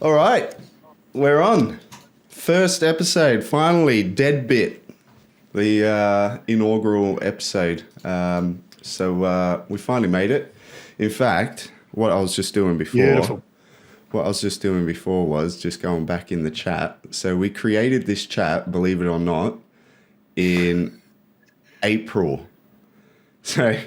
All right, we're on. First episode, finally, Dead Bit, the inaugural episode. So we finally made it. In fact, what I was just doing before was just going back in the chat. So we created this chat, believe it or not, in April. So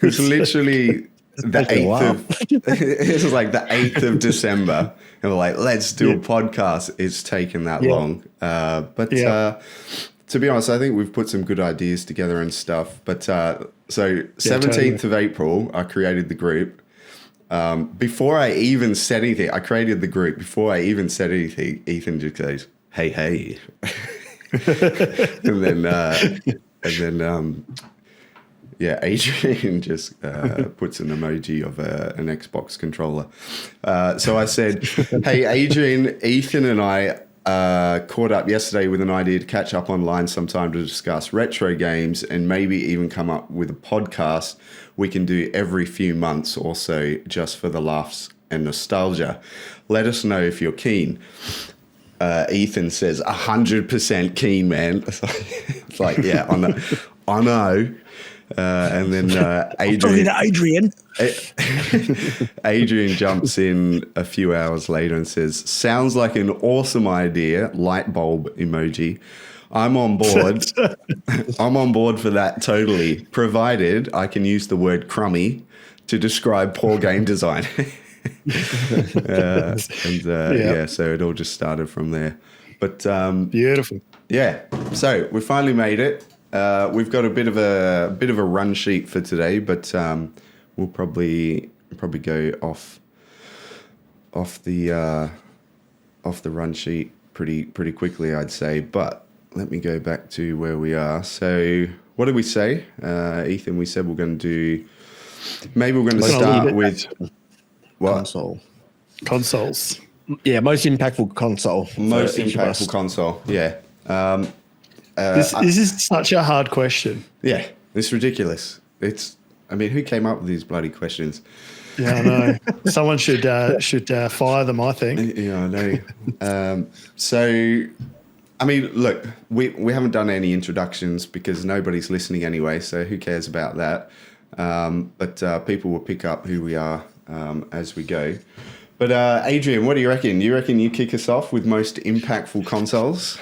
it's literally the 8th of it was like the 8th of December, and we're like, let's do a podcast. It's taken that long, but to be honest, I think we've put some good ideas together and stuff. But so 17th of April, I created the group. Before I even said anything, I created the group. Before I even said anything, Ethan just goes, "Hey," and then. Yeah, Adrian just puts an emoji of an Xbox controller. So I said, hey, Adrian, Ethan and I caught up yesterday with an idea to catch up online sometime to discuss retro games and maybe even come up with a podcast we can do every few months or so just for the laughs and nostalgia. Let us know if you're keen. Ethan says, 100% keen, man. It's like, yeah, I know. And then Adrian jumps in a few hours later and says, sounds like an awesome idea, light bulb emoji. I'm on board. I'm on board for that totally, provided I can use the word crummy to describe poor game design. So it all just started from there. But beautiful. Yeah, so we finally made it. We've got a bit of a run sheet for today, but we'll probably go off the run sheet pretty quickly, I'd say. But let me go back to where we are. So what did we say, Ethan? We said we're going to start with what? Consoles. Yeah, most impactful console. Most impactful console. Yeah. This is such a hard question. Yeah, it's ridiculous. Who came up with these bloody questions? Yeah, I know. Someone should fire them, I think. Yeah, I know. Look, we haven't done any introductions because nobody's listening anyway, so who cares about that? But people will pick up who we are as we go. But Adrian, what do you reckon? You reckon you kick us off with most impactful consoles?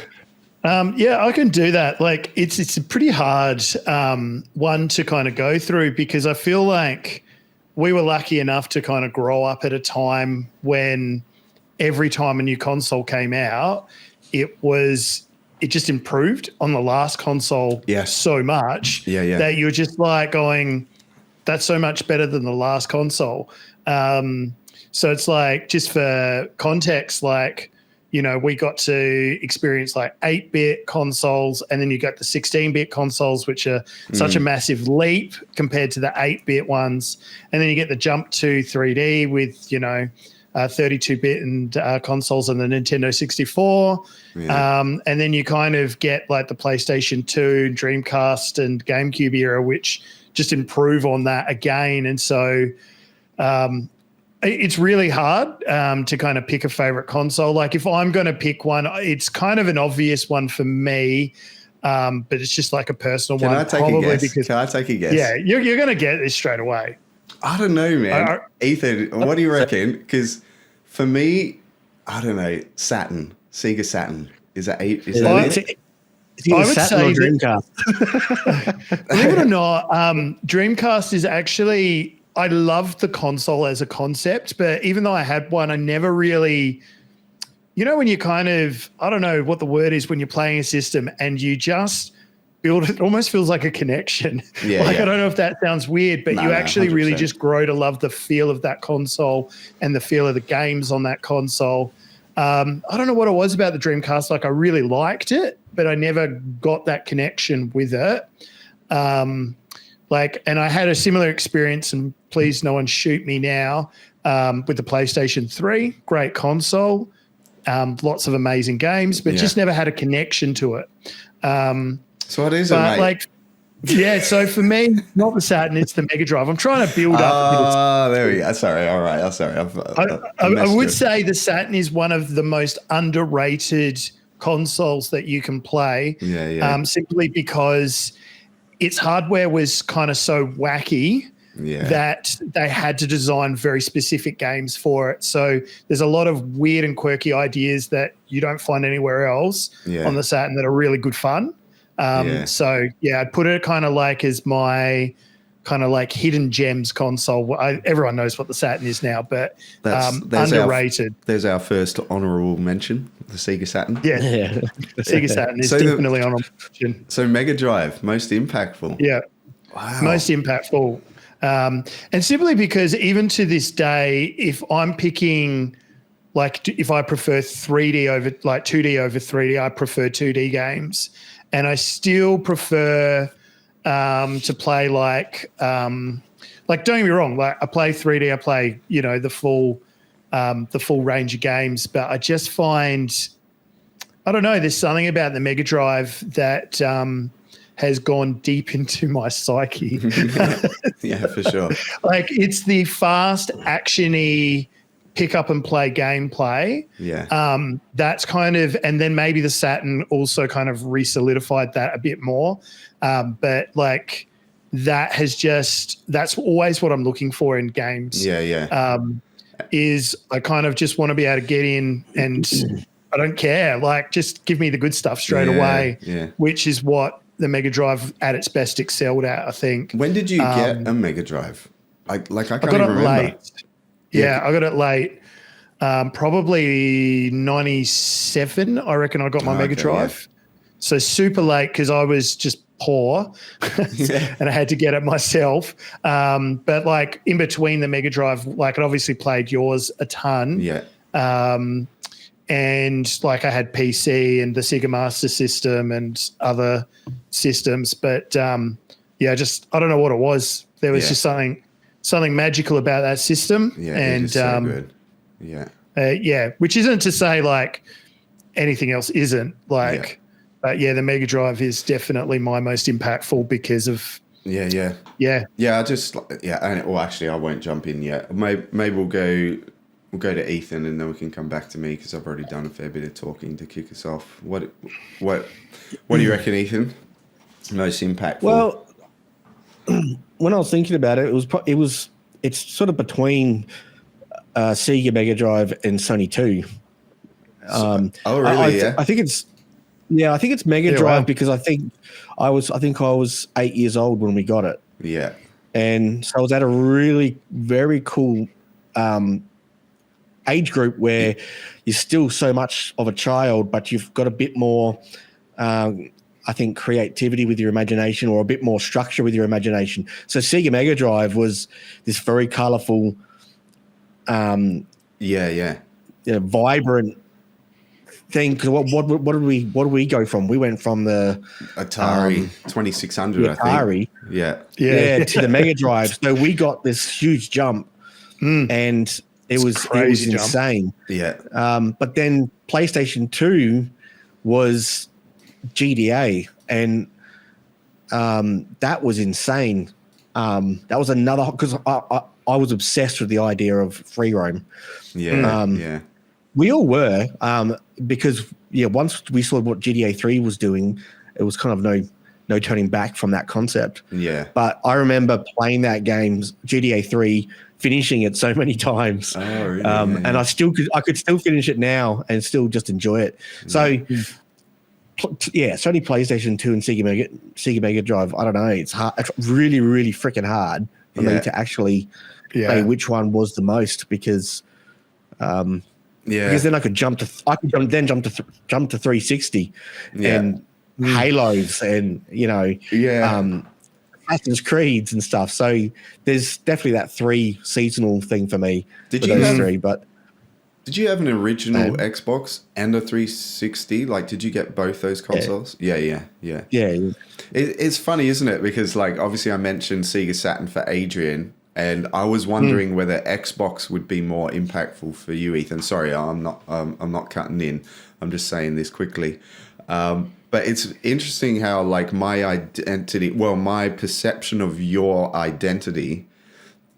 Yeah, I can do that. Like it's a pretty hard one to kind of go through because I feel like we were lucky enough to kind of grow up at a time when every time a new console came out, it just improved on the last console so much that you're just like going, that's so much better than the last console. So it's like, just for context, like, you know, we got to experience like 8-bit consoles, and then you got the 16-bit consoles, which are such a massive leap compared to the 8-bit ones. And then you get the jump to 3D with, 32-bit and consoles and the Nintendo 64. Yeah. And then you kind of get like the PlayStation 2, Dreamcast and GameCube era, which just improve on that again. And so it's really hard to kind of pick a favorite console. Like if I'm going to pick one, it's kind of an obvious one for me, but it's just like a personal one. Can I take a guess? Yeah, you're going to get this straight away. I don't know, man. Ethan, what do you reckon? Because for me, I don't know, Sega Saturn. Is that it? Is that it? I would say Dreamcast. Believe it or not, Dreamcast is actually... I loved the console as a concept, but even though I had one, I never really, when you kind of, I don't know what the word is when you're playing a system and you just build it almost feels like a connection. Yeah, I don't know if that sounds weird, but you actually 100%. Really just grow to love the feel of that console and the feel of the games on that console. I don't know what it was about the Dreamcast. Like I really liked it, but I never got that connection with it. And I had a similar experience, and please no one shoot me now, with the PlayStation 3, great console, lots of amazing games, but just never had a connection to it. So what is it, mate? Yeah, so for me, not the Saturn, it's the Mega Drive. I'm trying to build up a bit of. There we go. Sorry. All right. I'm sorry. I would say the Saturn is one of the most underrated consoles that you can play. Yeah. Simply because its hardware was kind of so wacky that they had to design very specific games for it. So there's a lot of weird and quirky ideas that you don't find anywhere else on the Saturn that are really good fun. So I'd put it kind of like as my kind of like hidden gems console. Everyone knows what the Saturn is now, but underrated. There's our first honourable mention, the Sega Saturn. Yeah. The Sega Saturn is definitely honourable mention. So Mega Drive, most impactful. Yeah. Wow. Most impactful. And simply because even to this day, if I'm picking, like, if I prefer 3D over, like 2D over 3D, I prefer 2D games. And I still prefer to play like don't get me wrong, like I play 3D, I play, the full range of games, but I just find, I don't know, there's something about the Mega Drive that has gone deep into my psyche. Yeah, for sure. Like it's the fast, action-y pick up and play gameplay. Yeah. That's kind of, and then maybe the Saturn also kind of re-solidified that a bit more. But like that has that's always what I'm looking for in games. Yeah. Is I kind of just want to be able to get in and I don't care. Like just give me the good stuff straight away, which is what the Mega Drive at its best excelled at, I think. When did you get a Mega Drive? I can't even remember. Late. Yeah, I got it late. Probably 97, I reckon I got my Mega Drive. Yeah. So super late because I was just poor and I had to get it myself. But like in between the Mega Drive, like it obviously played yours a ton. Yeah. And like I had PC and the Sega Master System and other systems. But just I don't know what it was. There was just something magical about that system. Yeah, and so good. Yeah. Which isn't to say like anything else isn't like, but the Mega Drive is definitely my most impactful because of. Yeah. Actually, I won't jump in yet. Maybe we'll go to Ethan and then we can come back to me because I've already done a fair bit of talking to kick us off. What do you reckon, Ethan? Most impactful. Well, when I was thinking about it, it's sort of between Sega Mega Drive and Sony 2. Really? I think it's Mega Drive because I think I was 8 years old when we got it. Yeah. And so I was at a really very cool age group where you're still so much of a child, but you've got a bit more I think creativity with your imagination or a bit more structure with your imagination. So Sega Mega Drive was this very colorful, vibrant thing. Because what did we go from? We went from the Atari 2600, I think. Yeah, to the Mega Drive. So we got this huge jump, and it was insane. Yeah. But then PlayStation 2 was GDA, and that was insane. That was another, because I was obsessed with the idea of free roam. We all were, because once we saw what GDA 3 was doing, it was kind of no turning back from that concept. Yeah. But I remember playing that game, GDA 3, finishing it so many times. Oh, really? And I could still finish it now and still just enjoy it. So Sony PlayStation 2 and Sega Mega Drive, I don't know, it's hard. It's really, really freaking hard for me to actually say which one was the most, because because then I could jump to 360 and Halos and Assassin's Creeds and stuff. So there's definitely that 3 seasonal thing for me. Did you have an original Xbox and a 360? Like, did you get both those consoles? Yeah. It's funny, isn't it? Because, like, obviously I mentioned Sega Saturn for Adrian, and I was wondering whether Xbox would be more impactful for you, Ethan. Sorry, I'm not cutting in. I'm just saying this quickly. But it's interesting how like my perception of your identity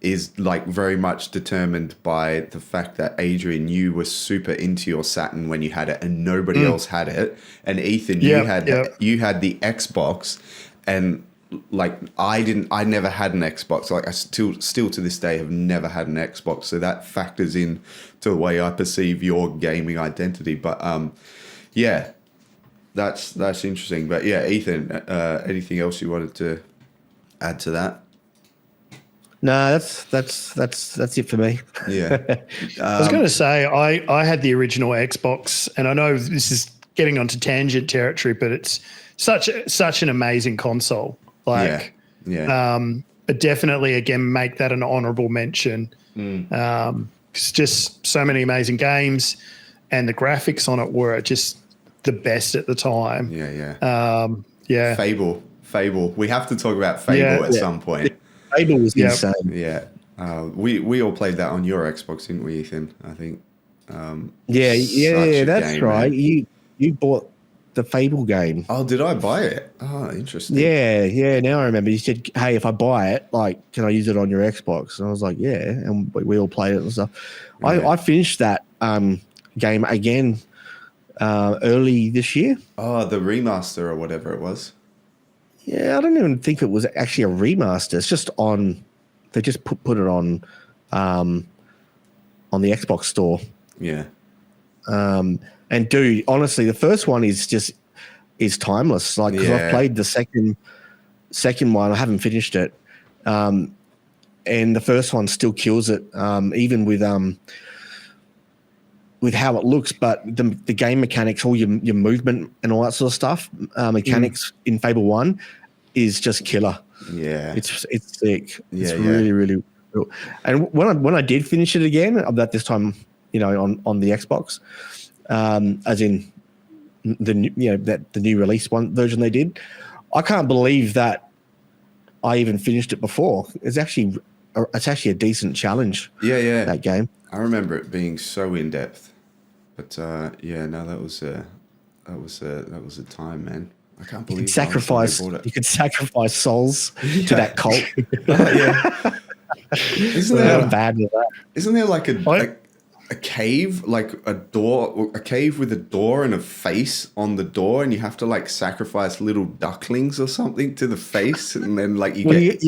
is like very much determined by the fact that Adrian, you were super into your Saturn when you had it and nobody else had it. And Ethan, you had the Xbox, and like I never had an Xbox. Like I still to this day have never had an Xbox. So that factors in to the way I perceive your gaming identity. But yeah, that's interesting. But yeah, Ethan, anything else you wanted to add to that? No, that's it for me. Yeah. I was going to say I had the original Xbox, and I know this is getting onto tangent territory, but it's such an amazing console. Like, but definitely again make that an honourable mention. It's just so many amazing games, and the graphics on it were just the best at the time. Yeah. Fable. We have to talk about Fable at some point. Fable was insane. Yeah. We all played that on your Xbox, didn't we, Ethan? I think. That's right. Man. You bought the Fable game. Oh, did I buy it? Oh, interesting. Yeah. Now I remember. You said, "Hey, if I buy it, like, can I use it on your Xbox?" And I was like, "Yeah," and we all played it and stuff. Yeah. I finished that game again early this year. Oh, the remaster or whatever it was. Yeah, I don't even think it was actually a remaster. It's just on. They just put it on the Xbox store. Yeah. And dude, honestly, the first one is timeless. Like, because I've played the second one, I haven't finished it, and the first one still kills it, even with how it looks. But the game mechanics, all your movement and all that sort of stuff, mechanics in Fable 1 is just killer. Yeah, it's sick. It's really, really cool. And when I did finish it again, at this time, on the Xbox, as in the new release version they did, I can't believe that I even finished it before. It's actually a decent challenge. Yeah. That game. I remember it being so in depth, but that was a time, man. I can't believe you could sacrifice souls to that cult. Isn't there like a cave, like a cave with a door and a face on the door, and you have to like sacrifice little ducklings or something to the face, and then like I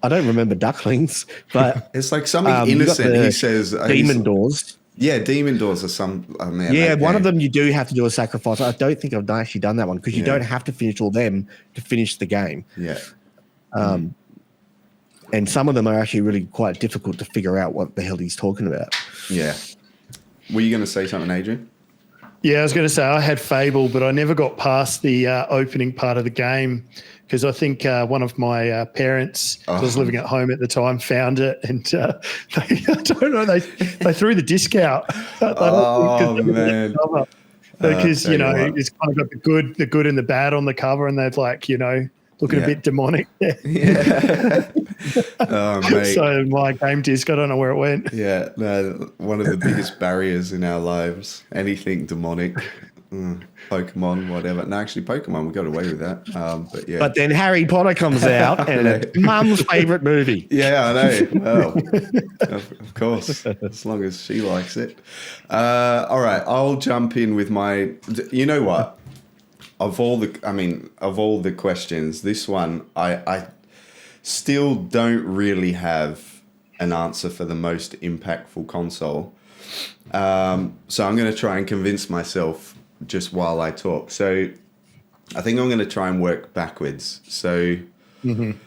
don't remember ducklings, but it's like something innocent. He says demon doors. Yeah, demon doors are some. One of them you do have to do a sacrifice. I don't think I've actually done that one because you don't have to finish all them to finish the game. Yeah. And some of them are actually really quite difficult to figure out what the hell he's talking about. Yeah. Were you going to say something, Adrian? Yeah, I was going to say I had Fable, but I never got past the opening part of the game because I think one of my parents who was living at home at the time found it, and they threw the disc out. Man. Because it's kind of got the good and the bad on the cover, and they've looking a bit demonic. Yeah. Oh, mate. So my game disc, I don't know where it went. Yeah, no, one of the biggest barriers in our lives. Anything demonic, Pokemon, whatever. No, actually, Pokemon, we got away with that. But yeah. But then Harry Potter comes out, and it's Mum's favourite movie. Yeah, I know. Well, of course, as long as she likes it. All right, I'll jump in with my. You know what? Of all the questions, this one I still don't really have an answer for the most impactful console. So I'm going to try and convince myself just while I talk. So I think I'm going to try and work backwards. So none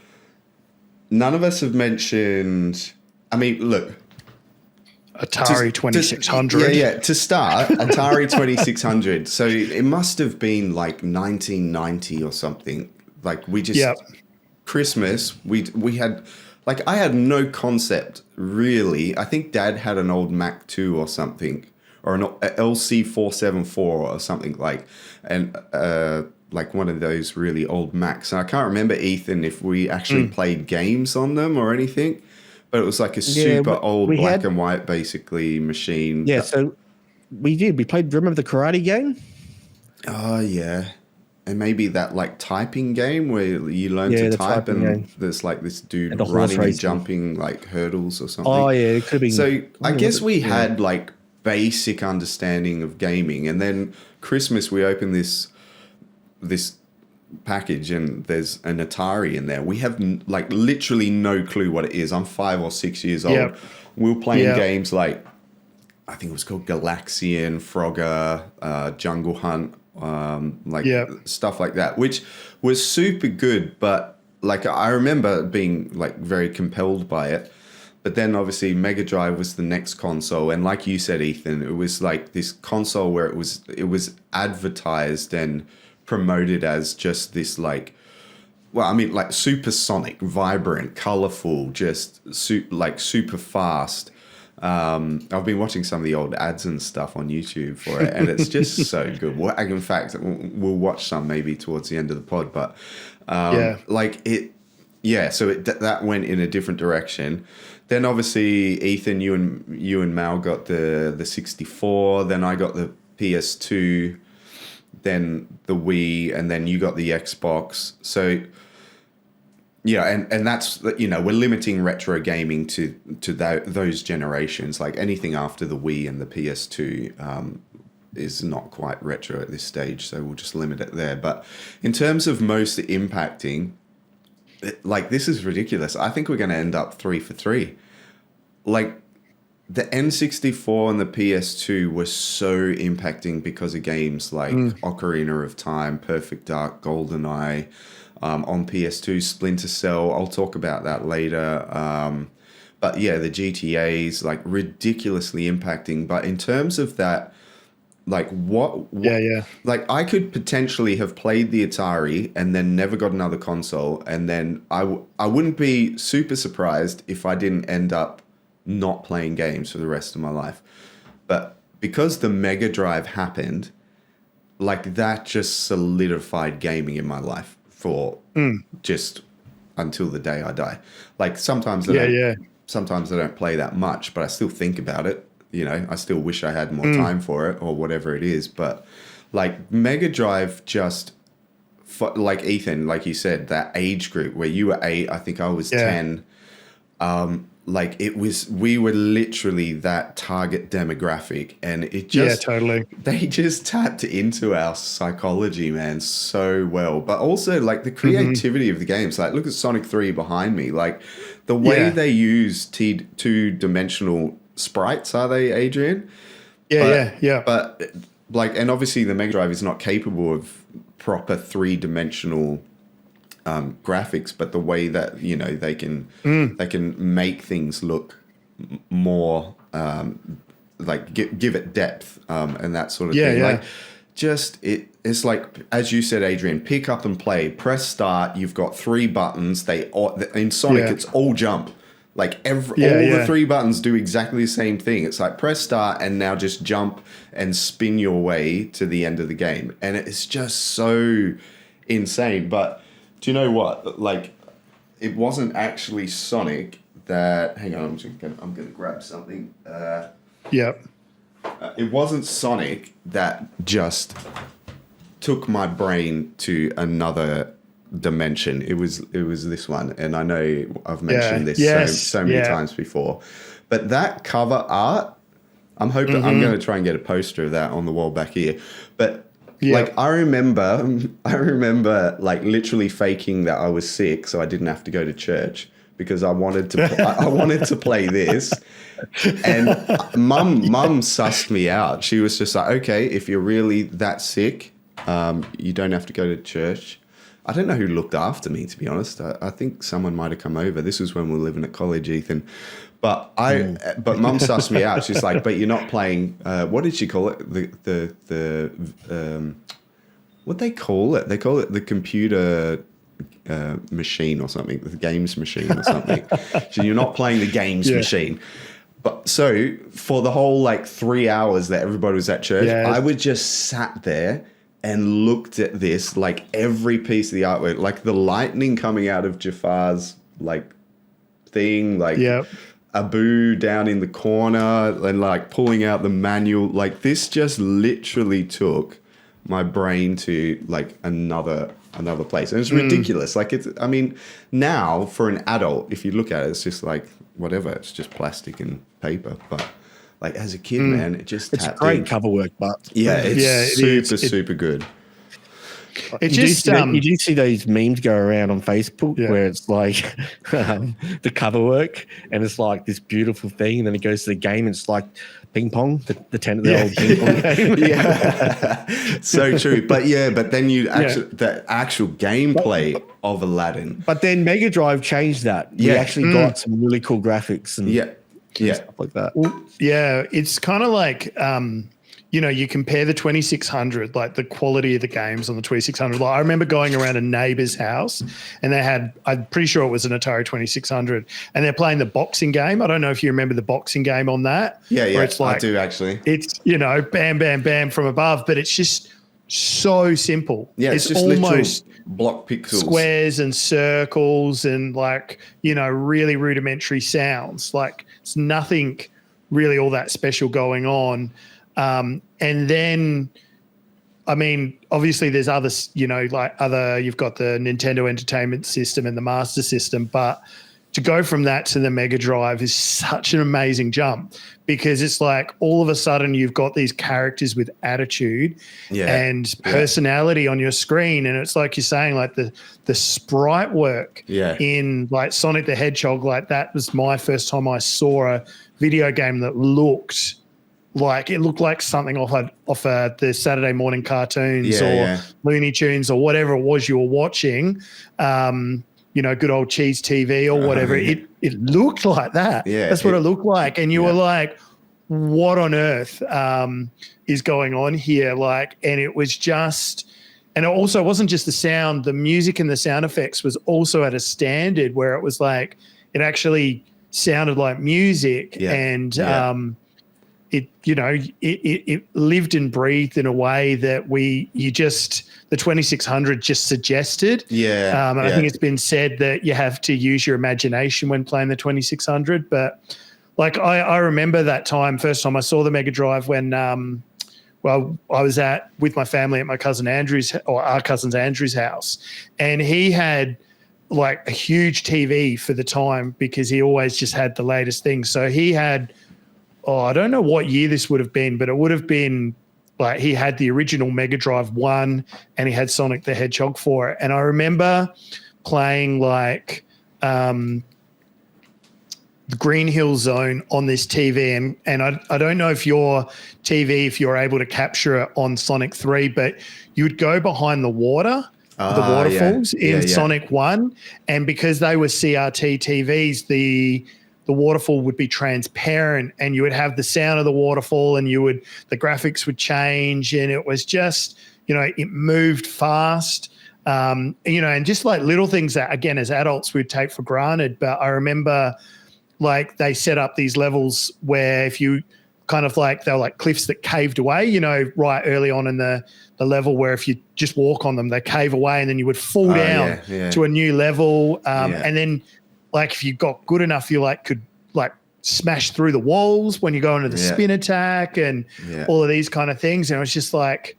of us have mentioned. I mean, look. Atari 2600. Yeah. To start, Atari 2600. So it must have been like 1990 or something. Like we just Christmas. We had like I had no concept really. I think Dad had an old Mac 2 or something, or an LC 474 or something like, and like one of those really old Macs. And I can't remember, Ethan, if we actually played games on them or anything. But it was like a super old black and white, basically, machine. Yeah, so we did. We played, remember the karate game? Oh, yeah. and maybe that like typing game where you learn to the type typing and game. there's like this dude And the horse running and racing. jumping like hurdles or something. Oh yeah, it could have been. So I guess we yeah. had like basic understanding of gaming, and then Christmas we opened this package and there's an Atari in there. We have like literally no clue what it is. I'm 5 or 6 years old. Yep. We were playing Yep. games like, I think it was called Galaxian, Frogger, Jungle Hunt, like Yep. stuff like that, which was super good. But like I remember being like very compelled by it. But then obviously Mega Drive was the next console, and like you said, Ethan, it was like this console where it was advertised and promoted as just this like, well, I mean like supersonic, vibrant, colorful, just super fast. I've been watching some of the old ads and stuff on YouTube for it, and it's just so good. Well, in fact, we'll watch some maybe towards the end of the pod, but like it, yeah. So that went in a different direction. Then obviously, Ethan, you and Mal got the 64. Then I got the PS2. Then the Wii, and then you got the Xbox. So yeah, and that's, you know, we're limiting retro gaming to those generations. Like anything after the Wii and the PS2 is not quite retro at this stage, so we'll just limit it there. But in terms of most impacting, like this is ridiculous. I think we're going to end up 3 for 3. Like the N64 and the PS2 were so impacting because of games like Ocarina of Time, Perfect Dark, GoldenEye. On PS2, Splinter Cell. I'll talk about that later. But yeah, the GTAs, like ridiculously impacting. But in terms of that, like what like I could potentially have played the Atari and then never got another console, and then I wouldn't be super surprised if I didn't end up not playing games for the rest of my life. But because the Mega Drive happened, like that just solidified gaming in my life for just until the day I die. Like sometimes sometimes I don't play that much, but I still think about it. You know, I still wish I had more time for it or whatever it is. But like Mega Drive just, like Ethan, like you said, that age group where you were 8, I think I was 10. Like we were literally that target demographic, and it just, totally. They just tapped into our psychology, man, so well. But also like the creativity of the games. Like look at Sonic 3 behind me. Like the way they use two-dimensional sprites, are they, Adrian? Yeah. But like, and obviously the Mega Drive is not capable of proper 3-dimensional graphics, but the way that, you know, they can make things look more like give it depth and that sort of thing. Like just it's like, as you said, Adrian, pick up and play, press start. You've got 3 buttons. In Sonic it's all jump. Like all the 3 buttons do exactly the same thing. It's like press start and now just jump and spin your way to the end of the game, and it's just so insane. But do you know what? Like, it wasn't actually Sonic that. Hang on, I'm gonna grab something. It wasn't Sonic that just took my brain to another dimension. It was this one, and I know I've mentioned this so many times before. But that cover art, I'm hoping I'm going to try and get a poster of that on the wall back here. But like I remember like literally faking that I was sick so I didn't have to go to church because I wanted to I wanted to play this. And mum sussed me out. She was just like, okay, if you're really that sick, you don't have to go to church. I don't know who looked after me, to be honest. I think someone might have come over. This was when we were living at college, Ethan. But mum sussed me out. She's like, but you're not playing, what did she call it? What'd they call it? They call it the computer machine or something, the games machine or something. So you're not playing the games machine. But so for the whole like 3 hours that everybody was at church, I would just sat there and looked at this, like every piece of the artwork, like the lightning coming out of Jafar's like thing, like Abu down in the corner and like pulling out the manual. Like this just literally took my brain to like another place, and it's ridiculous. Like I mean, now for an adult, if you look at it, it's just like whatever. It's just plastic and paper, but. Like as a kid, man, it just it's tapped great in. cover work, but It's super good. It you do see those memes go around on Facebook where it's like the cover work, and it's like this beautiful thing, and then it goes to the game, and it's like ping pong, the old ping pong game. Yeah, so true. But then the actual gameplay of Aladdin. But then Mega Drive changed that. We actually got some really cool graphics and stuff like that. Yeah, it's kind of like, you compare the 2600, like the quality of the games on the 2600. Like I remember going around a neighbor's house and they had, I'm pretty sure it was an Atari 2600, and they're playing the boxing game. I don't know if you remember the boxing game on that. Yeah, where it's like, I do actually. It's, bam, bam, bam from above, but it's just so simple. Yeah, it's just almost block pixels, squares and circles and like, really rudimentary sounds. Like it's nothing really all that special going on. And then, I mean, obviously there's others, you've got the Nintendo Entertainment System and the Master System, but to go from that to the Mega Drive is such an amazing jump, because it's like all of a sudden you've got these characters with attitude and personality on your screen. And it's like you're saying, like the sprite work in like Sonic the Hedgehog, like that was my first time I saw a video game that looked like something off the Saturday morning cartoons Looney Tunes or whatever it was you were watching. Good old cheese TV or whatever. It looked like that. Yeah, that's what it looked like. And you were like, what on earth is going on here? Like, and it was just, and it also wasn't just the sound, the music and the sound effects was also at a standard where it was like, it actually sounded like music and it lived and breathed in a way that the 2600 just suggested. And I think it's been said that you have to use your imagination when playing the 2600. But like I remember that first time I saw the Mega Drive when, I was with my family at my cousin Andrew's or our cousin Andrew's house, and he had like a huge TV for the time because he always just had the latest things. So he had, I don't know what year this would have been, but it would have been like he had the original Mega Drive 1 and he had Sonic the Hedgehog for it. And I remember playing like the Green Hill Zone on this TV. And I don't know if your TV, if you're able to capture it on Sonic 3, but you would go behind the water, the waterfalls in Sonic 1. And because they were CRT TVs, the waterfall would be transparent and you would have the sound of the waterfall and the graphics would change, and it was just, it moved fast, and just like little things that, again, as adults we'd take for granted. But I remember like they set up these levels where if you kind of like, they were like cliffs that caved away, right early on in the level, where if you just walk on them, they cave away and then you would fall down to a new level. And then, like if you got good enough, you could smash through the walls when you go into the spin attack and all of these kind of things. And it was just like,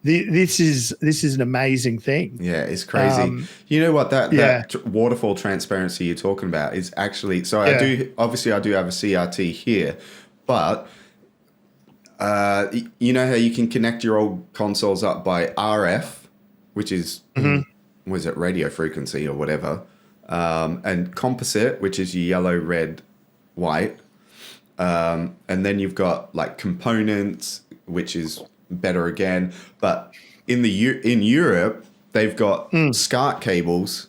this is an amazing thing. Yeah, it's crazy. You know what, that waterfall transparency you're talking about is actually, so I do have a CRT here, but you know how you can connect your old consoles up by RF, which is, was it radio frequency or whatever? And composite, which is your yellow, red, white. And then you've got like components, which is better again. But in Europe, they've got SCART cables,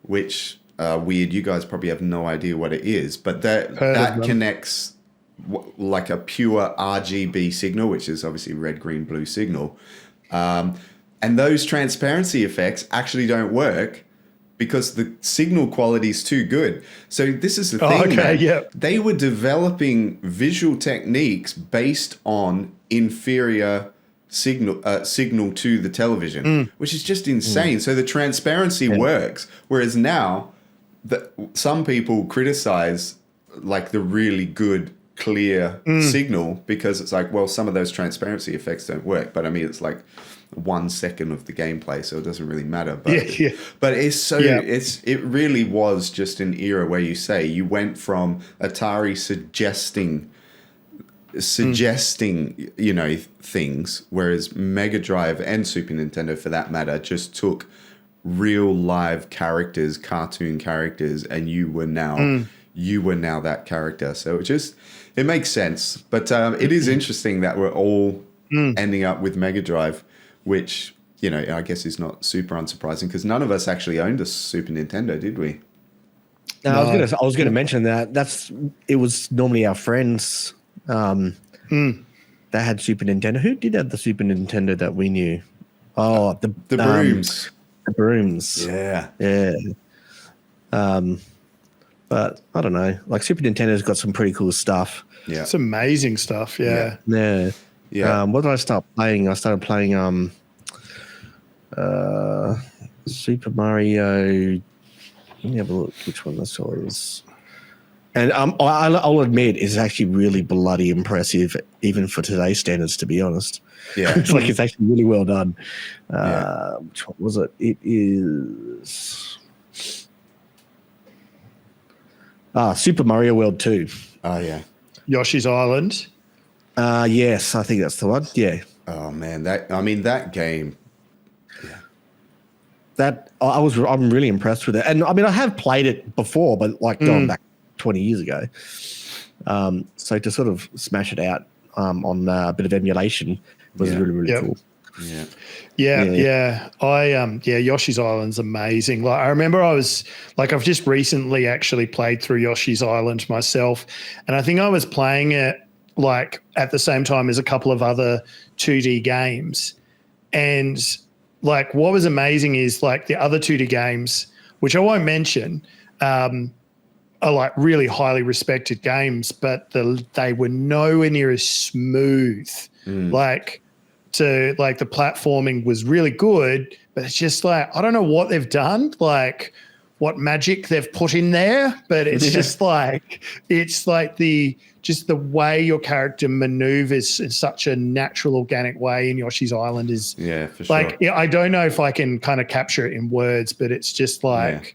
which are weird. You guys probably have no idea what it is, but that connects like a pure RGB signal, which is obviously red, green, blue signal. And those transparency effects actually don't work because the signal quality is too good. So this is the thing. They were developing visual techniques based on inferior signal to the television, which is just insane. So the transparency works, whereas now some people criticize like the really good clear signal, because it's like, well, some of those transparency effects don't work, but I mean, it's like 1 second of the gameplay, so it doesn't really matter. But but it's so it really was just an era where you say you went from Atari suggesting you know, things, whereas Mega Drive and Super Nintendo for that matter just took real live characters, cartoon characters, and you were now that character. So it makes sense. But it is interesting that we're all ending up with Mega Drive, which, you know, I guess is not super unsurprising because none of us actually owned a Super Nintendo, did we? No, I was gonna mention that. It was normally our friends that had Super Nintendo. Who did have the Super Nintendo that we knew? Oh, the Brooms. The Brooms. Yeah. But I don't know. Like Super Nintendo's got some pretty cool stuff. Yeah. It's amazing stuff. Yeah. What did I start playing? I started playing Super Mario. Let me have a look which one this was. And I'll admit it's actually really bloody impressive, even for today's standards, to be honest. Yeah. It's actually really well done. Which one was it? It is Super Mario World 2. Oh, yeah. Yoshi's Island. Yes, I think that's the one. Yeah. Oh, man. That game. I'm really impressed with it. And I mean, I have played it before, but like going back 20 years ago. So to sort of smash it out on a bit of emulation was really, really cool. Yeah. Yoshi's Island's amazing. Like I remember I've just recently actually played through Yoshi's Island myself, and I think I was playing it like at the same time as a couple of other 2D games. And like what was amazing is like the other 2D games, which I won't mention, are like really highly respected games, but they were nowhere near as smooth. The platforming was really good, but it's just like, I don't know what they've done, like what magic they've put in there, but it's just like, it's like the way your character maneuvers in such a natural, organic way in Yoshi's Island is for sure. Like, I don't know if I can kind of capture it in words, but it's just like,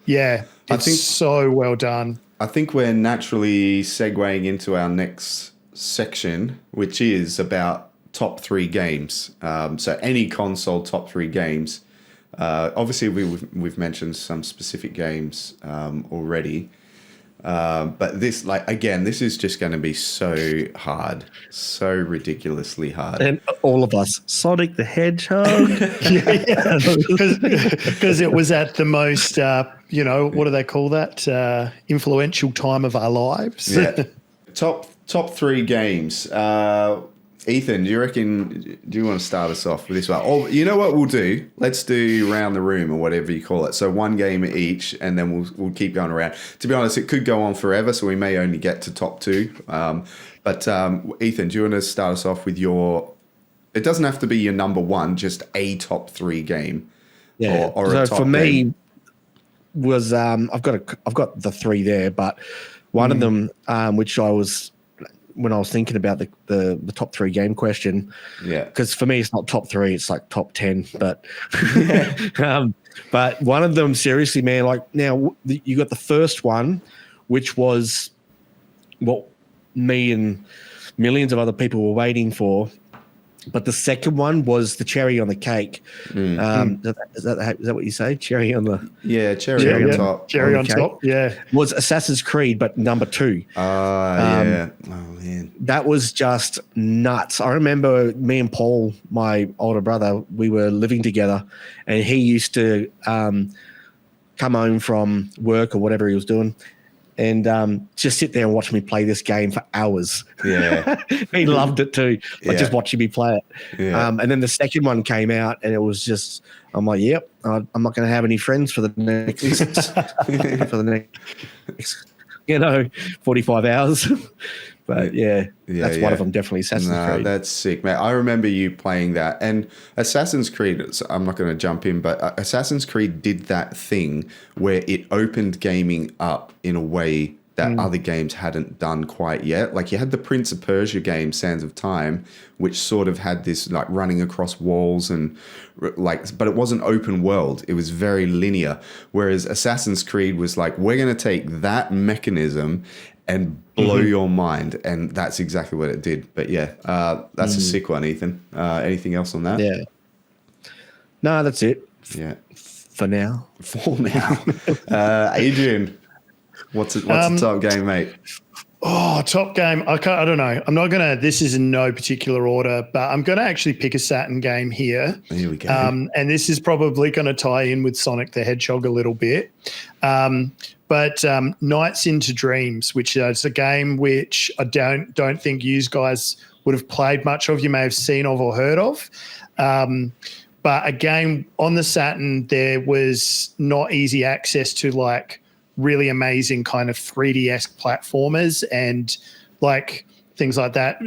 it's so well done. I think we're naturally segueing into our next section, which is about top 3 games. So any console top 3 games. Obviously, we've mentioned some specific games already. But this, this is just going to be so hard, so ridiculously hard. And all of us, Sonic the Hedgehog. Because it was at the most, what do they call that? Influential time of our lives. Yeah. Top 3 games. Ethan, do you want to start us off with this one? Oh, you know what we'll do? Let's do round the room or whatever you call it. So one game each, and then we'll keep going around. To be honest, it could go on forever, so we may only get to top 2. But Ethan, do you want to start us off with your? It doesn't have to be your number 1, just a top 3 game. Yeah. Or so a top for me, game. Was I've got the 3 there, but one of them, which I was. When I was thinking about the top 3 game question, because for me it's not top 3, it's like top 10. But but one of them, seriously, man, like now you got the first one, which was what me and millions of other people were waiting for. But the second one was the cherry on the cake. Is that what you say? Cherry on the cherry on top. Cherry on top. Yeah, was Assassin's Creed, but number 2. Oh man, that was just nuts. I remember me and Paul, my older brother, we were living together, and he used to come home from work or whatever he was doing, and just sit there and watch me play this game for hours. Yeah. He loved it too. Like just watching me play it. Yeah. And then the second one came out, and it was just, I'm like, yep, I'm not going to have any friends for the next 45 hours. But that's one of them, definitely Assassin's Creed. That's sick, man. I remember you playing that. And Assassin's Creed, I'm not going to jump in, but Assassin's Creed did that thing where it opened gaming up in a way that other games hadn't done quite yet. Like you had the Prince of Persia game, Sands of Time, which sort of had this like running across walls and like, but it wasn't open world. It was very linear. Whereas Assassin's Creed was like, we're going to take that mechanism and blow your mind. And that's exactly what it did. But yeah, that's a sick one, Ethan. Anything else on that? Yeah. No, that's it. Yeah. For now. Adrian, what's the top game, mate? Oh, top game. I don't know. I'm not going to, this is in no particular order, but I'm going to actually pick a Saturn game here. Here we go. And this is probably going to tie in with Sonic the Hedgehog a little bit. But Nights into Dreams, which is a game which I don't think you guys would have played much of. You may have seen of or heard of. But a game on the Saturn, there was not easy access to like really amazing kind of 3D-esque platformers and like things like that.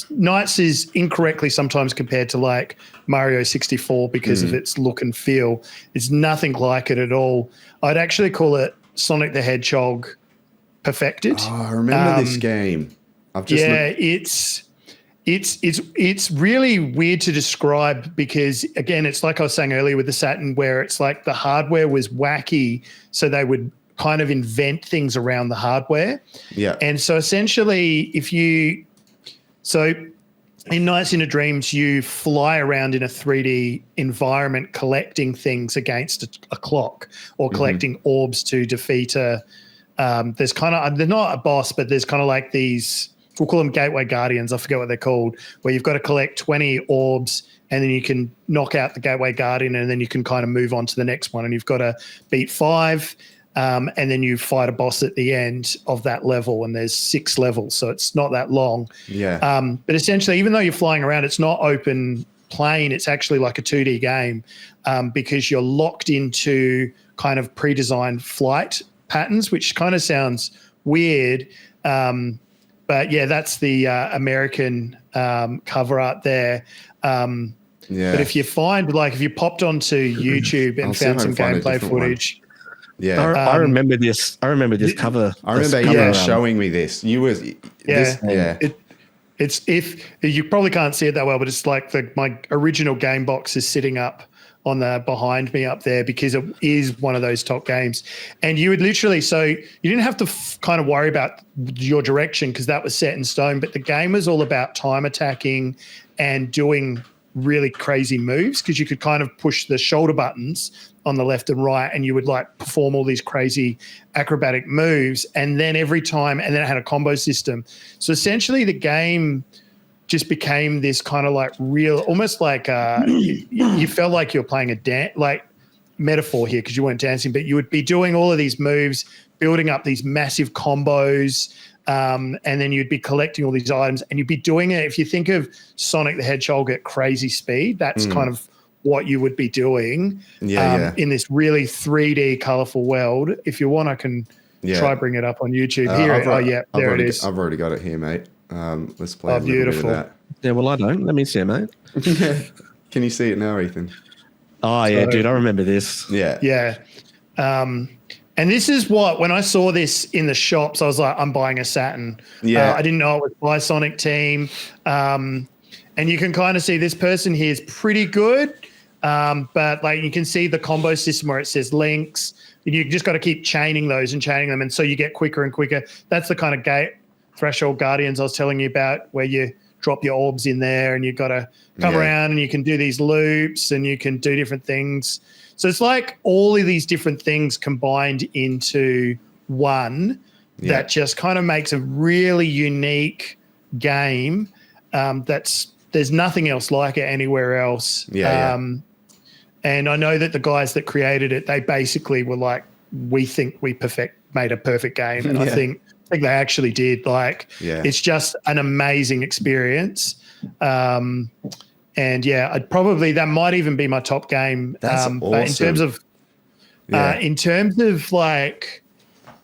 Nights is incorrectly sometimes compared to like Mario 64 because of its look and feel. It's nothing like it at all. I'd actually call it Sonic the Hedgehog perfected. Oh, I remember this game. It's really weird to describe because, again, it's like I was saying earlier with the Saturn where it's like the hardware was wacky, so they would kind of invent things around the hardware. Yeah. And so essentially in Nights into Dreams, you fly around in a 3D environment collecting things against a clock or collecting orbs to defeat they're not a boss, but there's kind of like these, we'll call them Gateway Guardians. I forget what they're called, where you've got to collect 20 orbs and then you can knock out the Gateway Guardian and then you can kind of move on to the next one. And you've got to beat 5 and then you fight a boss at the end of that level and there's 6 levels. So it's not that long. Yeah. But essentially, even though you're flying around, it's not open plane. It's actually like a 2D game because you're locked into kind of pre-designed flight patterns, which kind of sounds weird. But yeah, that's the American cover art there. But if you popped onto YouTube and found some gameplay footage. Yeah, I remember this. I remember this cover. I remember you showing me this. It's if you probably can't see it that well, but it's like my original game box is sitting up on the behind me up there because it is one of those top games. And you would literally, so you didn't have to kind of worry about your direction because that was set in stone, but the game was all about time attacking and doing really crazy moves because you could kind of push the shoulder buttons on the left and right and you would like perform all these crazy acrobatic moves and then every time, and then it had a combo system. So essentially the game just became this kind of like real, almost like you felt like you were playing a dance, like metaphor here because you weren't dancing, but you would be doing all of these moves, building up these massive combos, and then you'd be collecting all these items and you'd be doing it. If you think of Sonic the Hedgehog at crazy speed, that's kind of what you would be doing in this really 3D colorful world. If you want, I can try bring it up on YouTube. There it is. I've already got it here, mate. Let's play a little beautiful. bit of that. Yeah, well, I don't. Let me see it, mate. Can you see it now, Ethan? Oh, yeah, dude, I remember this. Yeah. Yeah. And this is when I saw this in the shops, I was like, I'm buying a Saturn. Yeah. I didn't know it was by Sonic Team. And you can kind of see this person here is pretty good. But like you can see the combo system where it says links. And you just got to keep chaining those and chaining them. And so you get quicker and quicker. That's the kind of Threshold Guardians I was telling you about where you drop your orbs in there and you've got to come around and you can do these loops and you can do different things. So it's like all of these different things combined into one that just kind of makes a really unique game there's nothing else like it anywhere else. And I know that the guys that created it, they basically were like, we think we made a perfect game. And I think they actually did. Like, it's just an amazing experience. And that might even be my top game. That's awesome. But in terms of like,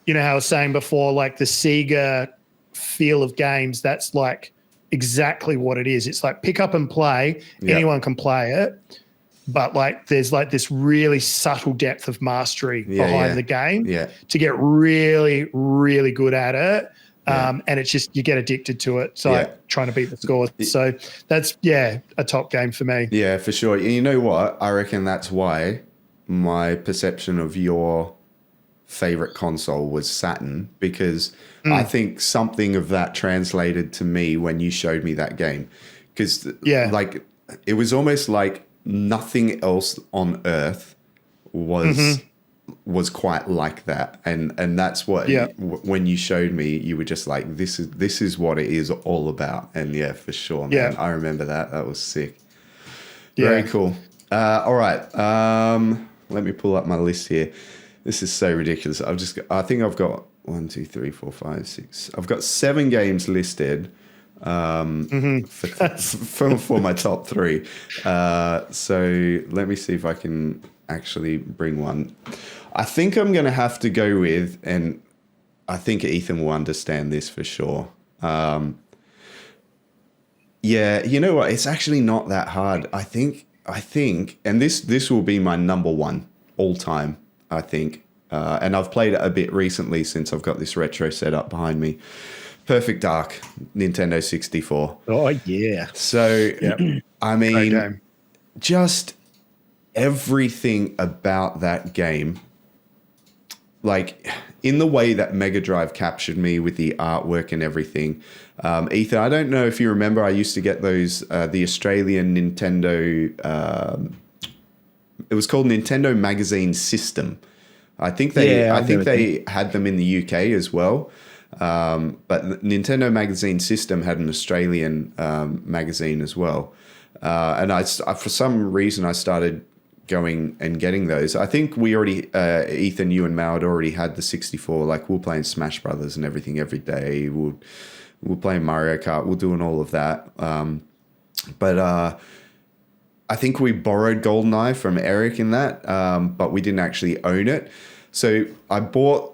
you know, how I was saying before, like the Sega feel of games, that's like exactly what it is. It's like pick up and play. Anyone can play it. but like there's like this really subtle depth of mastery behind the game to get really, really good at it. And it's just, you get addicted to it. So like trying to beat the scores. So that's, a top game for me. Yeah, for sure. You know what? I reckon that's why my perception of your favorite console was Saturn, because I think something of that translated to me when you showed me that game. Because like it was almost like nothing else on earth was quite like that, and that's what when you showed me, you were just like, this is what it is all about. And for sure, man, I remember that was sick. Very cool. All right, let me pull up my list here. This is so ridiculous. I think I've got 1, 2, 3, 4, 5, 6. I've got 7 games listed for my top 3. So let me see if I can actually bring one. I think I'm going to have to go with, and I think Ethan will understand this for sure. You know what? It's actually not that hard. I think, and this will be my number 1 all time, I think. And I've played it a bit recently since I've got this retro setup behind me. Perfect Dark, Nintendo 64. Oh, yeah. So, I mean, just everything about that game, like in the way that Mega Drive captured me with the artwork and everything. Ethan, I don't know if you remember, I used to get those, the Australian Nintendo, it was called Nintendo Magazine System. I think they had them in the UK as well. But Nintendo Magazine System had an Australian magazine as well. And I, for some reason, I started going and getting those. I think we already, Ethan, you and Mal had already had the 64. Like, we were playing Smash Brothers and everything every day. We're playing Mario Kart. We're doing all of that. But I think we borrowed GoldenEye from Eric in that, but we didn't actually own it. So I bought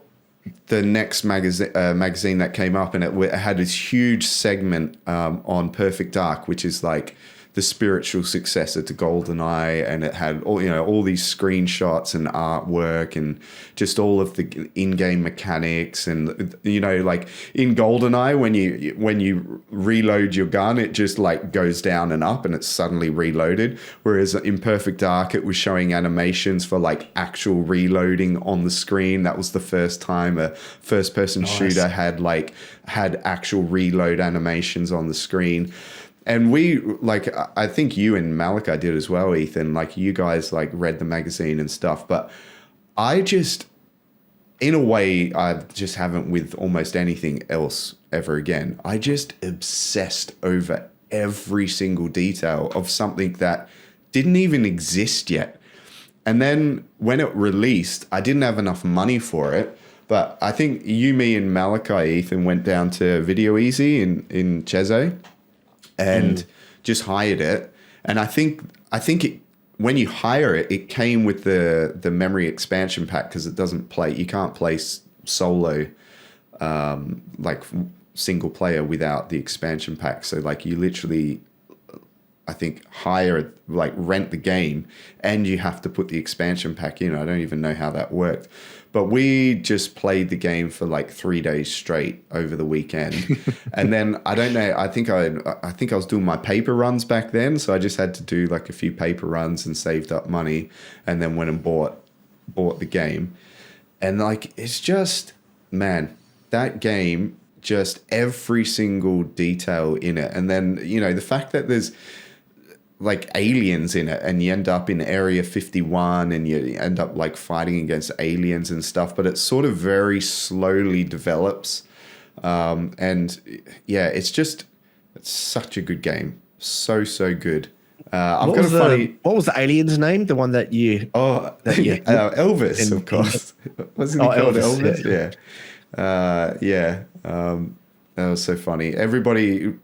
the next magazine that came up, and it had this huge segment on Perfect Dark, which is like the spiritual successor to GoldenEye, and it had all these screenshots and artwork and just all of the in-game mechanics. And like in GoldenEye, when you reload your gun, it just like goes down and up and it's suddenly reloaded, whereas in Perfect Dark it was showing animations for like actual reloading on the screen. That was the first time a first-person shooter had actual reload animations on the screen. And we, like, I think you and Malachi did as well, Ethan. Like, you guys, like, read the magazine and stuff. But I just, in a way, I just haven't with almost anything else ever again. I just obsessed over every single detail of something that didn't even exist yet. And then when it released, I didn't have enough money for it. But I think you, me, and Malachi, Ethan, went down to Video Easy in Chezo and just hired it. And I think it, when you hire it, it came with the memory expansion pack, because it doesn't play. You can't play solo, like single player, without the expansion pack. So like you literally, I think, rent the game, and you have to put the expansion pack in. I don't even know how that worked. But we just played the game for like 3 days straight over the weekend. And then, I don't know, I think I was doing my paper runs back then. So I just had to do like a few paper runs and saved up money, and then went and bought the game. And like, it's just, man, that game, just every single detail in it. And then, the fact that there's like aliens in it, and you end up in Area 51 and you end up like fighting against aliens and stuff, but it sort of very slowly develops. And yeah, it's such a good game. So good. What was the alien's name? The one that you... Elvis, of course. Wasn't he called Elvis? Yeah. That was so funny. Everybody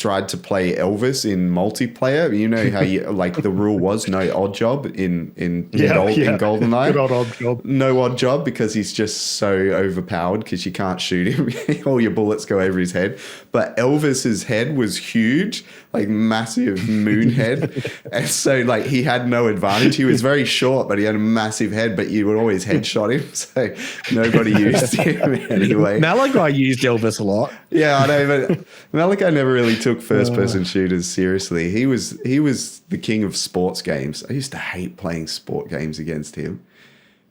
tried to play Elvis in multiplayer. You know how you like the rule was no odd job in GoldenEye. Good odd job. No odd job because he's just so overpowered because you can't shoot him. All your bullets go over his head. But Elvis's head was huge, like massive moon head. And so like he had no advantage. He was very short, but he had a massive head, but you would always headshot him. So nobody used him anyway. Malachi used Elvis a lot. Yeah, I know, but Malachi never really took first-person shooters seriously. He was the king of sports games. I used to hate playing sport games against him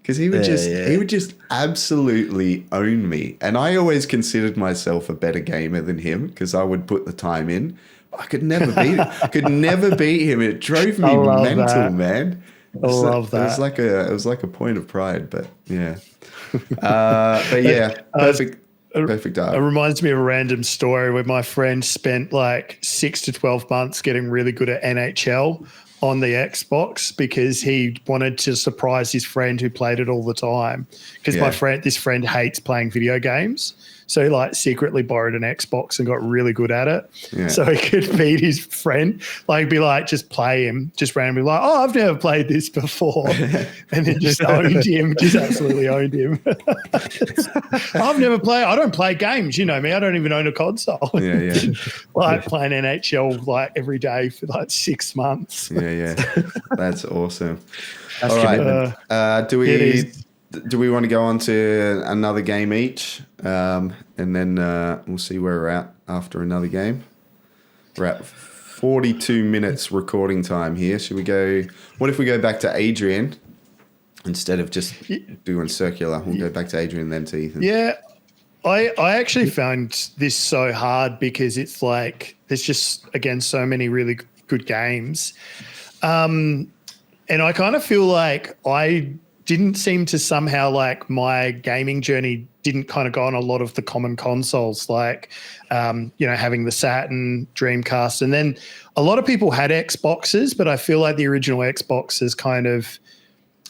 because he would just absolutely own me. And I always considered myself a better gamer than him because I would put the time in. I could never beat him. Could never beat him. It drove me mental, man. I love that. It was like a point of pride, but yeah. But yeah, perfect. Perfect art. It reminds me of a random story where my friend spent like 6 to 12 months getting really good at NHL on the Xbox because he wanted to surprise his friend who played it all the time. Because this friend hates playing video games. So he like secretly borrowed an Xbox and got really good at it. So he could beat his friend, like be like, just play him, just randomly like, oh, I've never played this before. And then just owned him, just absolutely owned him. I don't play games, you know me. I don't even own a console. Like playing NHL like every day for like 6 months. That's awesome. That's all right. Do we want to go on to another game each? And then we'll see where we're at after another game. We're at 42 minutes recording time here. Should we go? What if we go back to Adrian instead of just doing circular? We'll go back to Adrian then to Ethan. Yeah. I actually found this so hard because it's like there's just, again, so many really good games. And I kind of feel like I didn't seem to somehow like my gaming journey didn't kind of go on a lot of the common consoles like, having the Saturn, Dreamcast. And then a lot of people had Xboxes, but I feel like the original Xbox has kind of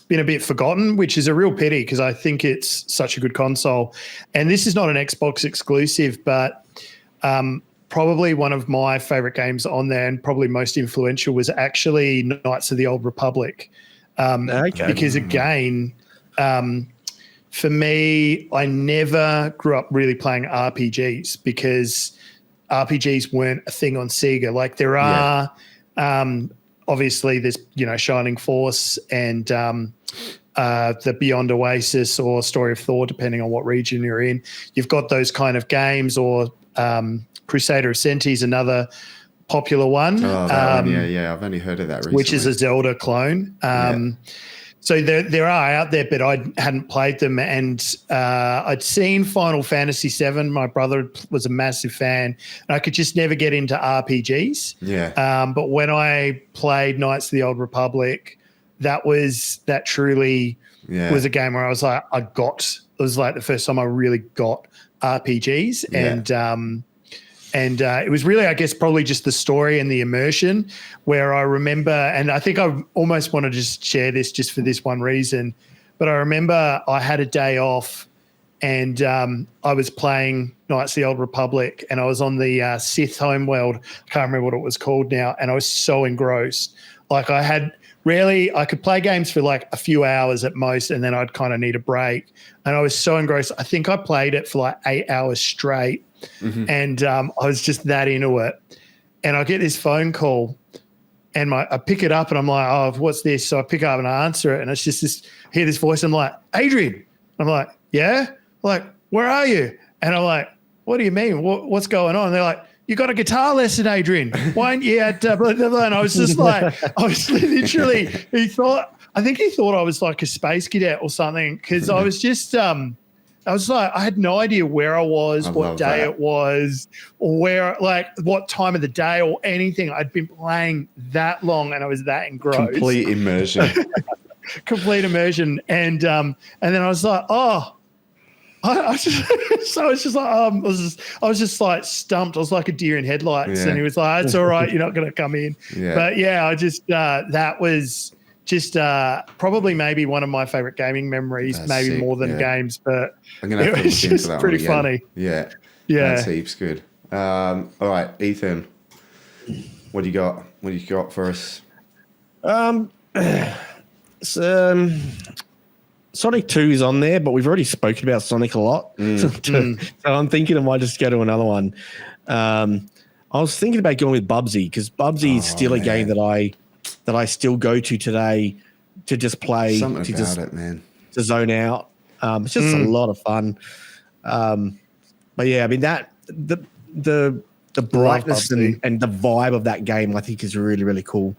been a bit forgotten, which is a real pity because I think it's such a good console. And this is not an Xbox exclusive, but probably one of my favorite games on there and probably most influential was actually Knights of the Old Republic. Because again, for me, I never grew up really playing RPGs because RPGs weren't a thing on Sega. Like there are, obviously there's, Shining Force and the Beyond Oasis or Story of Thor, depending on what region you're in. You've got those kind of games or Crusader Ascente's another popular one. Oh, that one. Yeah. I've only heard of that recently. Which is a Zelda clone. So there are out there, but I hadn't played them. And I'd seen Final Fantasy VII. My brother was a massive fan. And I could just never get into RPGs. But when I played Knights of the Old Republic, that truly was a game where I was like, it was like the first time I really got RPGs. And it was really, I guess, probably just the story and the immersion where I remember, and I think I almost want to just share this just for this one reason, but I remember I had a day off and I was playing Knights of the Old Republic and I was on the Sith Homeworld. I can't remember what it was called now, and I was so engrossed. Like I could play games for like a few hours at most and then I'd kind of need a break. And I was so engrossed. I think I played it for like 8 hours straight. And I was just that into it. And I get this phone call and I pick it up and I'm like, oh, what's this? So I pick up and I answer it and it's just hear this voice. I'm like, Adrian. I'm like, yeah? I'm like, where are you? And I'm like, what do you mean? What's going on? And they're like, you got a guitar lesson, Adrian. Why aren't you at blah, blah, blah? And I was just like, I was literally, I think he thought I was like a space cadet or something because I was just, I was like, I had no idea where I was, what day it was, or what time of the day or anything. I'd been playing that long and I was that engrossed. Complete immersion. And then I was like, oh, I was just like stumped. I was like a deer in headlights. And he was like, it's all right. You're not going to come in. But I just, that was just probably maybe one of my favorite gaming memories, that's maybe sick, more than games, but I'm gonna have to look into that pretty funny. Yeah. That's heaps good. All right, Ethan, What do you got? What do you got for us? Sonic 2 is on there, but we've already spoken about Sonic a lot. So I'm thinking I might just go to another one. I was thinking about going with Bubsy because Bubsy is still a game that I still go to today to just play. Something to about just, it, man. To zone out. It's just a lot of fun. But yeah, I mean that the brightness and the vibe of that game I think is really, really cool.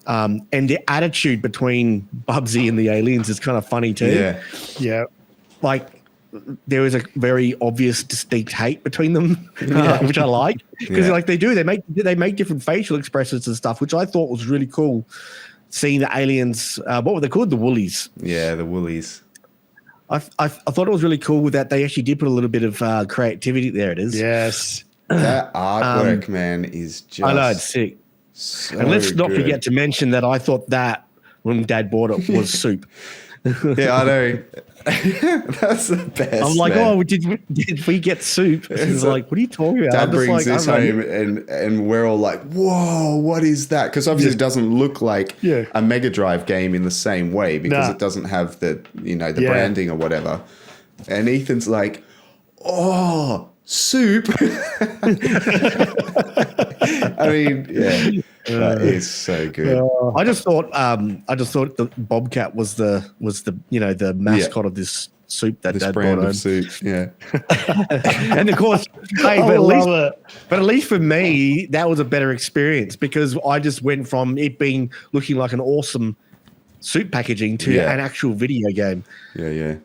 And the attitude between Bubsy and the aliens is kind of funny too. Yeah. Yeah. Like there is a very obvious, distinct hate between them, which I like because like they make different facial expressions and stuff, which I thought was really cool. Seeing the aliens, what were they called? The Woolies. Yeah, the Woolies. I thought it was really cool that they actually did put a little bit of creativity there. It is. Yes. That artwork, man, is just. I know, it's sick. So and let's not good. forget to mention that I thought that when Dad bought it was soup. Yeah, I know. That's the best. I'm like, man. oh, did we get soup? He's like, what are you talking about? Dad I'm just brings like, this home and we're all like, whoa, what is that? Because obviously it doesn't look like a Mega Drive game in the same way because it doesn't have the branding or whatever. And Ethan's like, oh, soup. I mean, yeah, that is so good. I just thought the Bobcat was the the mascot of this soup that This Dad brand brought of home. soup, yeah. And of course, hey, I love it. but at least for me, that was a better experience because I just went from it looking like an awesome soup packaging to an actual video game. Yeah, yeah.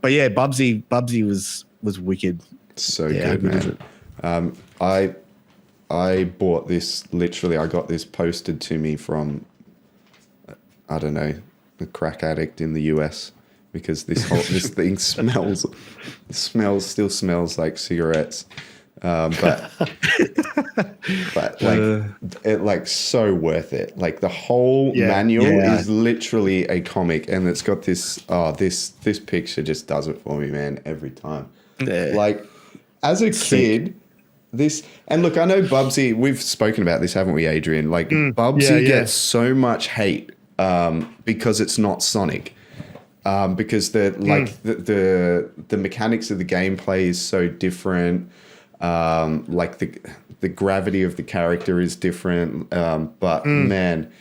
But yeah, Bubsy was wicked. So good, man. I bought this literally. I got this posted to me from I don't know, a crack addict in the US because this thing still smells like cigarettes. But like so worth it. Like the whole manual is literally a comic, and it's got this. Oh, this picture just does it for me, man. Every time. Like as a kid, and look, I know Bubsy. We've spoken about this, haven't we, Adrian? Like Bubsy gets so much hate because it's not Sonic. Because the mechanics of the gameplay is so different. Like the gravity of the character is different. But man,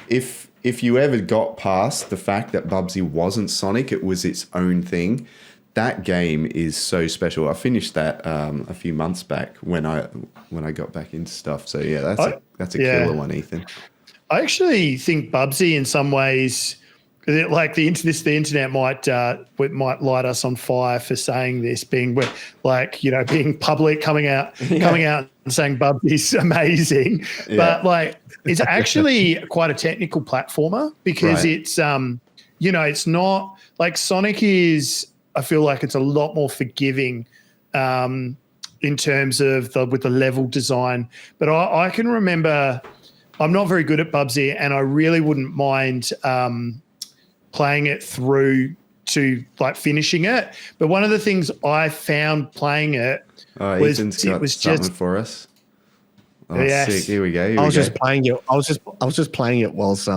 if you ever got past the fact that Bubsy wasn't Sonic, it was its own thing. That game is so special. I finished that a few months back when I got back into stuff. So yeah, that's a killer one, Ethan. I actually think Bubsy in some ways, like the internet might light us on fire for saying this, being public, coming out and saying Bubsy's amazing, but like it's actually quite a technical platformer because it's it's not like Sonic is. I feel like it's a lot more forgiving in terms of with the level design. But I can remember I'm not very good at Bubsy, and I really wouldn't mind playing it through to like finishing it. But one of the things I found playing it was Ethan's it got was something just for us. Oh, yes. sick! Here we go. I was just playing it. I was just playing it whilst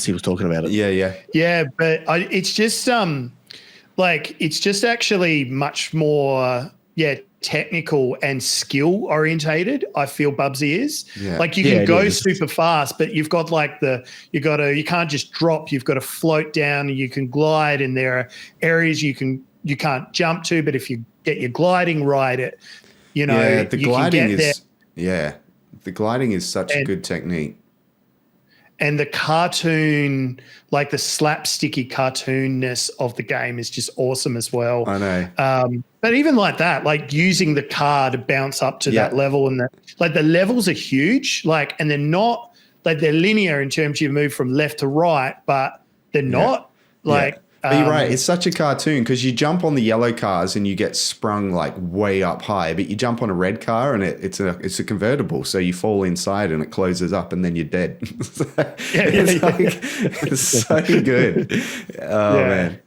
he was talking about it. Yeah. But it's just it's just actually much more technical and skill orientated. I feel Bubsy is like you can go super fast, but you've got like you can't just drop. You've got to float down. And you can glide, and there are areas you can't jump to. But if you get your gliding right, the gliding is such a good technique. And the cartoon, like the slapsticky cartoonness of the game is just awesome as well. I know. But even like that, like using the car to bounce up to that level, and the levels are huge, and they're not like they're linear in terms you move from left to right, but they're not like. But you're right. It's such a cartoon because you jump on the yellow cars and you get sprung like way up high, but you jump on a red car and it's a convertible, so you fall inside and it closes up and then you're dead. It's so good. Oh man,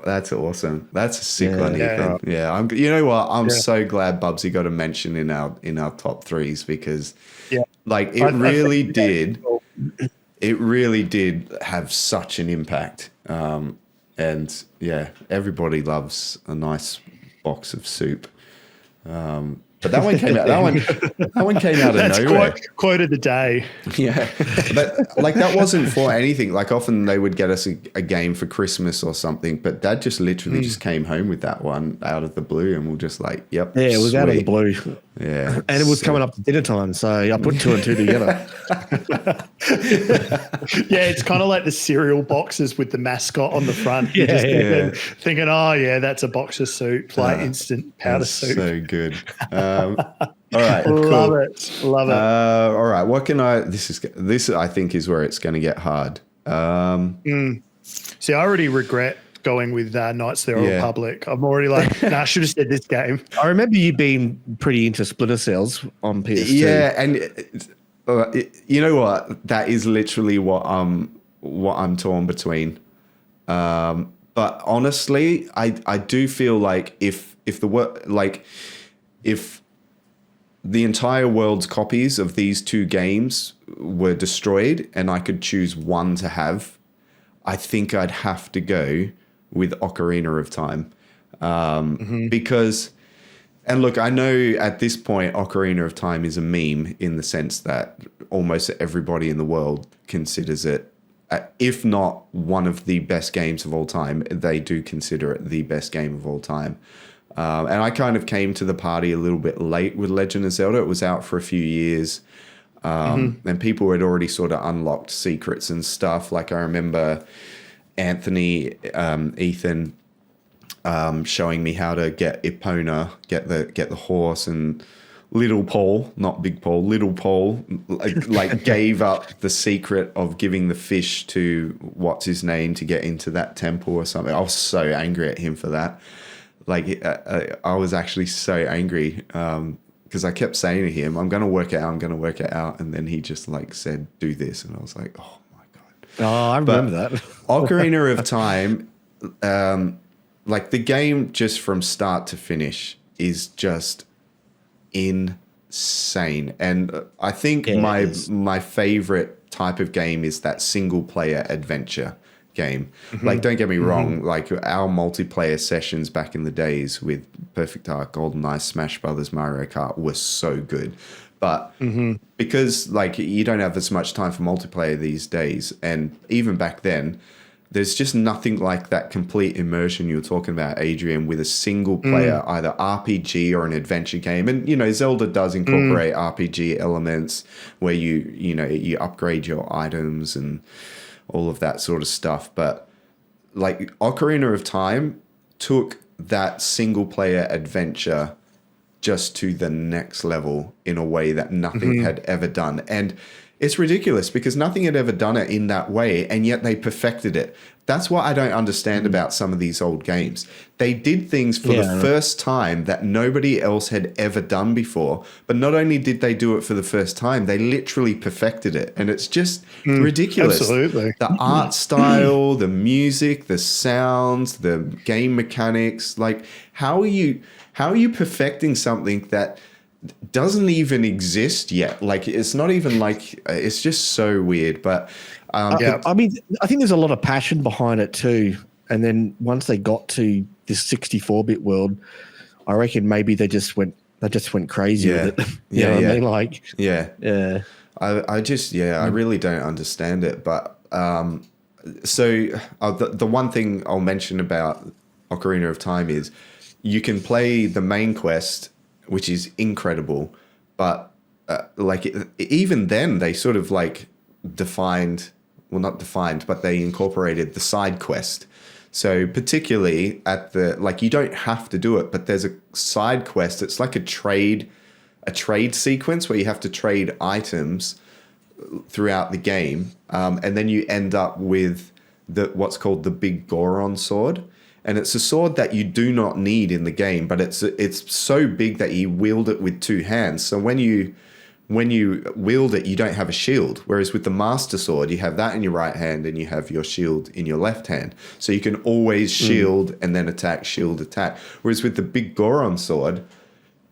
That's awesome. That's a sick Yeah, one, Ethan. yeah. Yeah, you know what? I'm Yeah. so glad Bubsy got a mention in our top threes because, Yeah. like, I think it really did have such an impact. And yeah, everybody loves a nice box of soup. But that one came out. That one came out of that's nowhere. quote of the day. Yeah, but like that wasn't for anything. Like often they would get us a game for Christmas or something, but Dad just literally just came home with that one out of the blue, and we're just like, "Yep, Yeah, it was out of the sweet." blue. Yeah, And it was coming up to dinner time, so I put two and two together. Yeah, it's kind of like the cereal boxes with the mascot on the front. You're Yeah, just thinking, oh yeah, that's a box of soup, like instant powder That's soup. so good. All right, Love cool. it, love it. All right, what can I? This I think is where it's going to get hard. See, I already regret going with Knights of the Old Yeah. Republic. I'm already like, nah, I should have said this game. I remember you being pretty into Splinter Cells on PS2. Yeah, and you know what? That is literally what I'm torn between. But honestly, I do feel like if the entire world's copies of these two games were destroyed and I could choose one to have, I think I'd have to go with Ocarina of Time. Because, and look, I know at this point Ocarina of Time is a meme in the sense that almost everybody in the world considers it, if not one of the best games of all time, they do consider it the best game of all time. And I kind of came to the party a little bit late with Legend of Zelda. It was out for a few years. And people had already sort of unlocked secrets and stuff. Like I remember Anthony, Ethan, showing me how to get Epona, get the horse, and little Paul, not big Paul, little Paul, like gave up the secret of giving the fish to what's his name to get into that temple or something. I was so angry at him for that. Like I was actually so angry because I kept saying to him, "I'm going to work it out. I'm going to work it out," and then he just like said, "Do this," and I was like, "Oh my god!" Oh, I remember that. Ocarina of Time, like the game just from start to finish is just insane, and I think my favorite type of game is that single player adventure game. Like, don't get me wrong, like our multiplayer sessions back in the days with Perfect Dark, GoldenEye, Smash Brothers, Mario Kart were so good. But because like you don't have as much time for multiplayer these days, and even back then, there's just nothing like that complete immersion you're talking about, Adrian, with a single player, either RPG or an adventure game. And, you know, Zelda does incorporate RPG elements where you upgrade your items and all of that sort of stuff. But like Ocarina of Time took that single player adventure just to the next level in a way that nothing had ever done. And it's ridiculous because nothing had ever done it in that way, and yet they perfected it. That's what I don't understand about some of these old games. They did things for the first time that nobody else had ever done before. But not only did they do it for the first time, they literally perfected it. And it's just ridiculous. Absolutely. The art style, the music, the sounds, the game mechanics. Like, how are you perfecting something that doesn't even exist yet? Like, it's not even like, it's just so weird. But I mean, I think there's a lot of passion behind it too. And then once they got to this 64-bit world, I reckon maybe they just went crazy with it. You know what I mean? Like, yeah. I really don't understand it. But so the one thing I'll mention about Ocarina of Time is you can play the main quest, which is incredible, but even then they sort of like not defined, but they incorporated the side quest. So particularly at you don't have to do it, but there's a side quest. It's like a trade sequence where you have to trade items throughout the game, and then you end up with what's called the Big Goron sword. And it's a sword that you do not need in the game, but it's so big that you wield it with two hands. So when you when you wield it, you don't have a shield. Whereas with the Master Sword, you have that in your right hand and you have your shield in your left hand. So you can always shield and then attack, shield, attack. Whereas with the big Goron sword,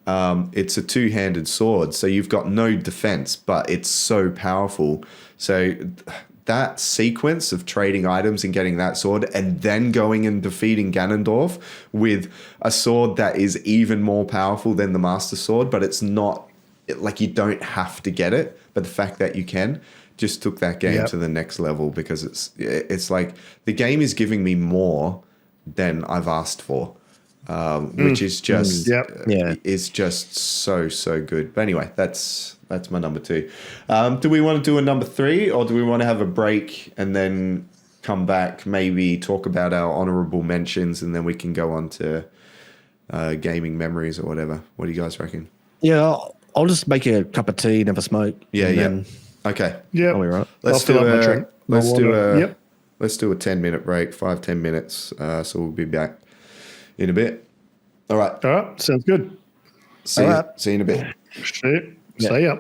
it's a two-handed sword. So you've got no defense, but it's so powerful. So that sequence of trading items and getting that sword and then going and defeating Ganondorf with a sword that is even more powerful than the Master Sword, but it's not like you don't have to get it, but the fact that you can just took that game to the next level, because it's like the game is giving me more than I've asked for, which is just is just so good. But anyway, that's my number 2. Do we want to do a number 3, or do we want to have a break and then come back, maybe talk about our honorable mentions, and then we can go on to gaming memories or whatever? What do you guys reckon? Yeah, I'll just make you a cup of tea and have a smoke. Yeah. Okay. Yeah. I'll be right. Let's do a 10-minute break, 5-10 minutes. So we'll be back in a bit. All right. All right. Sounds good. See you in a bit. Shit. See ya.